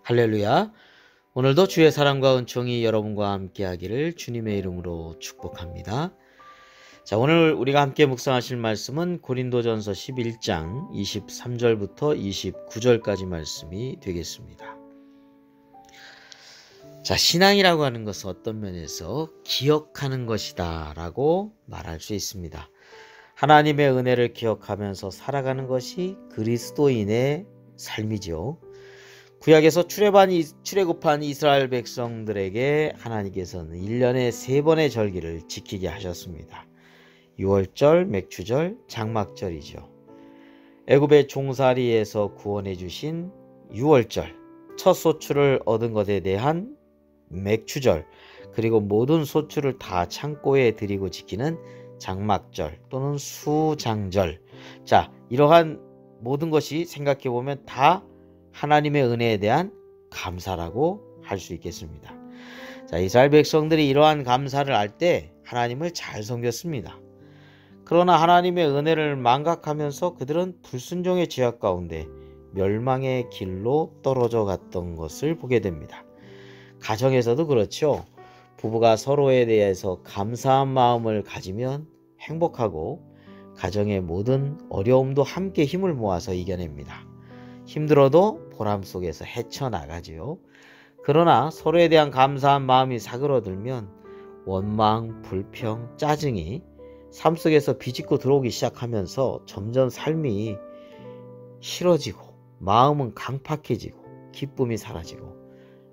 할렐루야. 오늘도 주의 사랑과 은총이 여러분과 함께 하기를 주님의 이름으로 축복합니다. 자, 오늘 우리가 함께 묵상하실 말씀은 고린도전서 11장 23절부터 29절까지 말씀이 되겠습니다. 자, 신앙이라고 하는 것은 어떤 면에서 기억하는 것이다 라고 말할 수 있습니다. 하나님의 은혜를 기억하면서 살아가는 것이 그리스도인의 삶이죠. 구약에서 출애굽한 이스라엘 백성들에게 하나님께서는 1년에 3번의 절기를 지키게 하셨습니다. 유월절, 맥추절, 장막절이죠. 애굽의 종살이에서 구원해 주신 유월절, 첫 소출을 얻은 것에 대한 맥추절, 그리고 모든 소출을 다 창고에 드리고 지키는 장막절 또는 수장절. 자, 이러한 모든 것이 생각해보면 다 하나님의 은혜에 대한 감사라고 할 수 있겠습니다. 자, 이스라엘 백성들이 이러한 감사를 할 때 하나님을 잘 섬겼습니다. 그러나 하나님의 은혜를 망각하면서 그들은 불순종의 죄악 가운데 멸망의 길로 떨어져 갔던 것을 보게 됩니다. 가정에서도 그렇죠. 부부가 서로에 대해서 감사한 마음을 가지면 행복하고 가정의 모든 어려움도 함께 힘을 모아서 이겨냅니다. 힘들어도 보람 속에서 헤쳐나가지요. 그러나 서로에 대한 감사한 마음이 사그러들면 원망, 불평, 짜증이 삶 속에서 비집고 들어오기 시작하면서 점점 삶이 싫어지고 마음은 강팍해지고 기쁨이 사라지고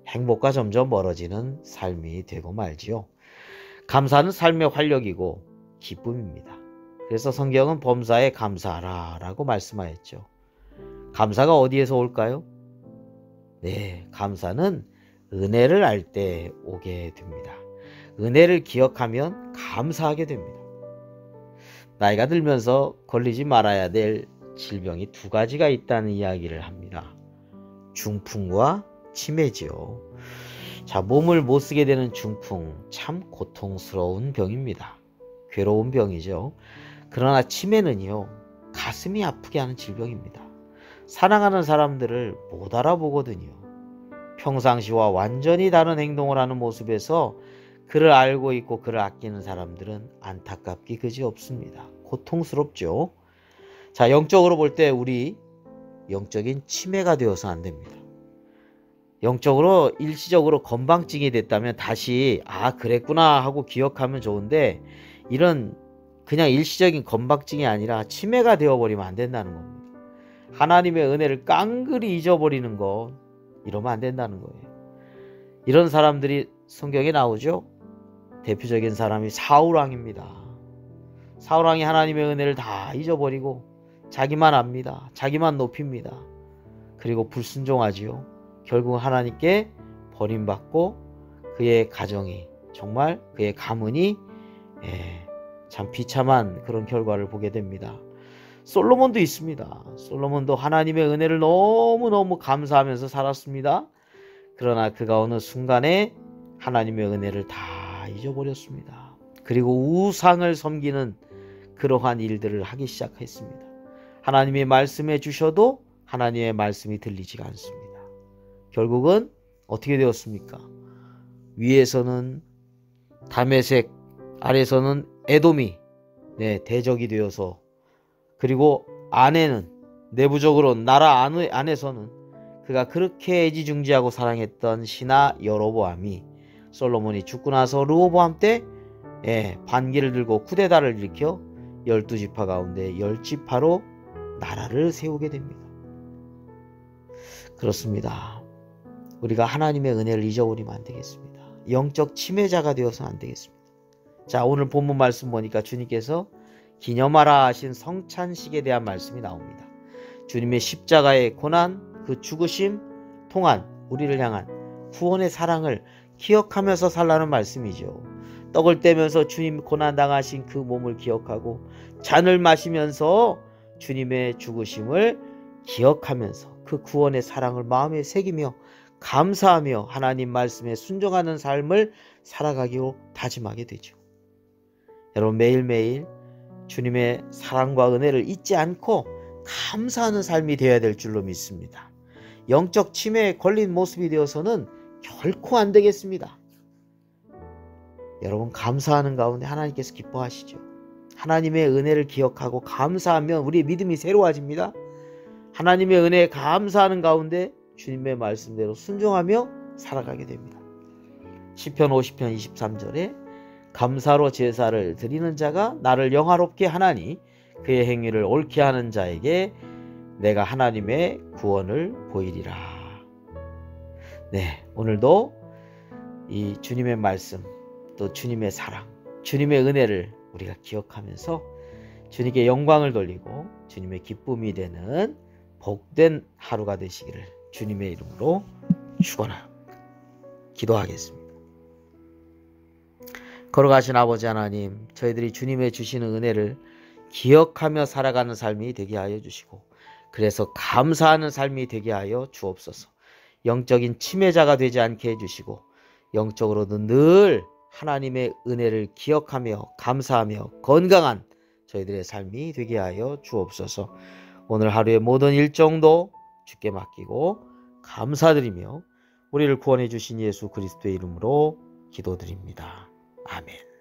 행복과 점점 멀어지는 삶이 되고 말지요. 감사는 삶의 활력이고 기쁨입니다. 그래서 성경은 범사에 감사하라 라고 말씀하였죠. 감사가 어디에서 올까요? 네, 감사는 은혜를 알 때 오게 됩니다. 은혜를 기억하면 감사하게 됩니다. 나이가 들면서 걸리지 말아야 될 질병이 2가지가 있다는 이야기를 합니다. 중풍과 치매지요. 자, 몸을 못 쓰게 되는 중풍, 참 고통스러운 병입니다. 괴로운 병이죠. 그러나 치매는요, 가슴이 아프게 하는 질병입니다. 사랑하는 사람들을 못 알아보거든요. 평상시와 완전히 다른 행동을 하는 모습에서 그를 알고 있고 그를 아끼는 사람들은 안타깝기 그지없습니다. 고통스럽죠. 자, 영적으로 볼 때 우리 영적인 치매가 되어서 안 됩니다. 영적으로 일시적으로 건방증이 됐다면 다시 그랬구나 하고 기억하면 좋은데, 이런 그냥 일시적인 건방증이 아니라 치매가 되어버리면 안 된다는 겁니다. 하나님의 은혜를 깡그리 잊어버리는 것, 이러면 안 된다는 거예요. 이런 사람들이 성경에 나오죠. 대표적인 사람이 사울왕입니다. 사울왕이 하나님의 은혜를 다 잊어버리고 자기만 압니다. 자기만 높입니다. 그리고 불순종하지요. 결국 하나님께 버림받고 그의 가정이, 정말 그의 가문이 참 비참한 그런 결과를 보게 됩니다. 솔로몬도 있습니다. 솔로몬도 하나님의 은혜를 너무너무 감사하면서 살았습니다. 그러나 그가 어느 순간에 하나님의 은혜를 다 잊어버렸습니다. 그리고 우상을 섬기는 그러한 일들을 하기 시작했습니다. 하나님이 말씀해 주셔도 하나님의 말씀이 들리지가 않습니다. 결국은 어떻게 되었습니까? 위에서는 다메섹, 아래서는 에돔이 대적이 되어서, 그리고 안에는, 내부적으로 나라 안에서는 그가 그렇게 애지중지하고 사랑했던 신하 여로보암이 솔로몬이 죽고 나서 르호보암 때 반기를 들고 쿠데타를 일으켜 12지파 가운데 10지파로 나라를 세우게 됩니다. 그렇습니다. 우리가 하나님의 은혜를 잊어버리면 안 되겠습니다. 영적 치매자가 되어서는 안 되겠습니다. 자, 오늘 본문 말씀 보니까 주님께서 기념하라 하신 성찬식에 대한 말씀이 나옵니다. 주님의 십자가의 고난, 그 죽으심 통한 우리를 향한 구원의 사랑을 기억하면서 살라는 말씀이죠. 떡을 떼면서 주님 고난당하신 그 몸을 기억하고 잔을 마시면서 주님의 죽으심을 기억하면서 그 구원의 사랑을 마음에 새기며 감사하며 하나님 말씀에 순종하는 삶을 살아가기로 다짐하게 되죠. 여러분, 매일매일 주님의 사랑과 은혜를 잊지 않고 감사하는 삶이 되어야 될 줄로 믿습니다. 영적 치매에 걸린 모습이 되어서는 결코 안 되겠습니다. 여러분, 감사하는 가운데 하나님께서 기뻐하시죠. 하나님의 은혜를 기억하고 감사하면 우리의 믿음이 새로워집니다. 하나님의 은혜에 감사하는 가운데 주님의 말씀대로 순종하며 살아가게 됩니다. 시편 50편 23절에 감사로 제사를 드리는 자가 나를 영화롭게 하나니 그의 행위를 옳게 하는 자에게 내가 하나님의 구원을 보이리라. 네, 오늘도 이 주님의 말씀, 또 주님의 사랑, 주님의 은혜를 우리가 기억하면서 주님께 영광을 돌리고 주님의 기쁨이 되는 복된 하루가 되시기를 주님의 이름으로 축원합니다. 기도하겠습니다. 걸어가신 아버지 하나님, 저희들이 주님의 주시는 은혜를 기억하며 살아가는 삶이 되게 하여 주시고, 그래서 감사하는 삶이 되게 하여 주옵소서. 영적인 치매자가 되지 않게 해주시고, 영적으로도 늘 하나님의 은혜를 기억하며 감사하며 건강한 저희들의 삶이 되게 하여 주옵소서. 오늘 하루의 모든 일정도 주께 맡기고 감사드리며 우리를 구원해 주신 예수 그리스도의 이름으로 기도드립니다. 아멘.